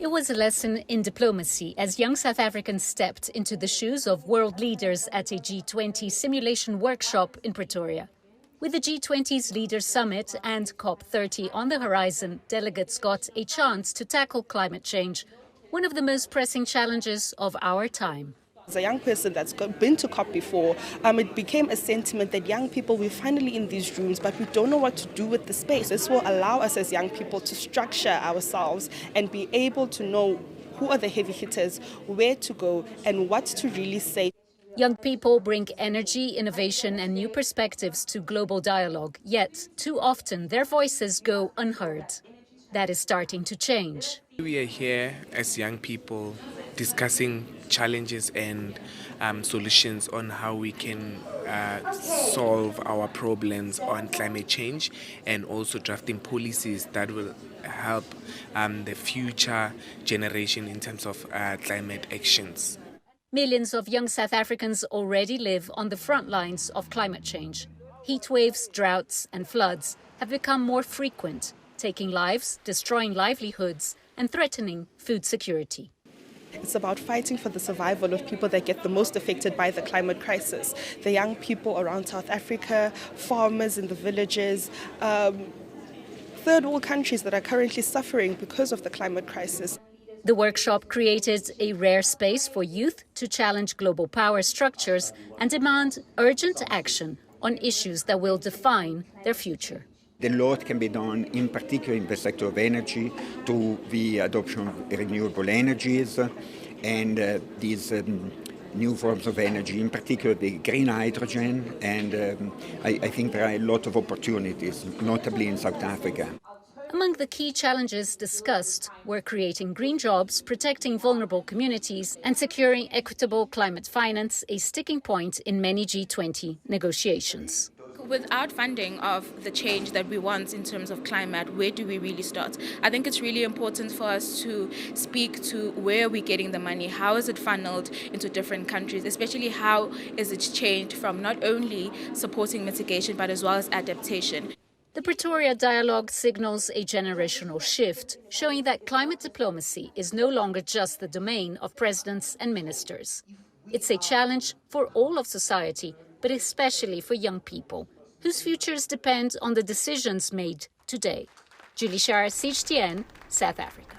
It was a lesson in diplomacy as young South Africans stepped into the shoes of world leaders at a G20 simulation workshop in Pretoria. With the G20's Leaders Summit and COP30 on the horizon, delegates got a chance to tackle climate change, one of the most pressing challenges of our time. As a young person that's been to COP before, it became a sentiment that young people, we're finally in these rooms, but we don't know what to do with the space. This will allow us as young people to structure ourselves and be able to know who are the heavy hitters, where to go, and what to really say. Young people bring energy, innovation and new perspectives to global dialogue, yet too often their voices go unheard. That is starting to change. We are here as young people discussing challenges and solutions on how we can solve our problems on climate change, and also drafting policies that will help the future generation in terms of climate actions. Millions of young South Africans already live on the front lines of climate change. Heat waves, droughts and floods have become more frequent, taking lives, destroying livelihoods and threatening food security. It's about fighting for the survival of people that get the most affected by the climate crisis. The young people around South Africa, farmers in the villages, third world countries that are currently suffering because of the climate crisis. The workshop created a rare space for youth to challenge global power structures and demand urgent action on issues that will define their future. A lot can be done, in particular in the sector of energy, to the adoption of renewable energies and these new forms of energy, in particular the green hydrogen. And I think there are a lot of opportunities, notably in South Africa. Among the key challenges discussed were creating green jobs, protecting vulnerable communities, and securing equitable climate finance, a sticking point in many G20 negotiations. Without funding of the change that we want in terms of climate, where do we really start? I think it's really important for us to speak to where we're getting the money, how is it funneled into different countries, especially how is it changed from not only supporting mitigation but as well as adaptation. The Pretoria dialogue signals a generational shift, showing that climate diplomacy is no longer just the domain of presidents and ministers. It's a challenge for all of society, but especially for young people, whose futures depend on the decisions made today. Julie Shara, CGTN, South Africa.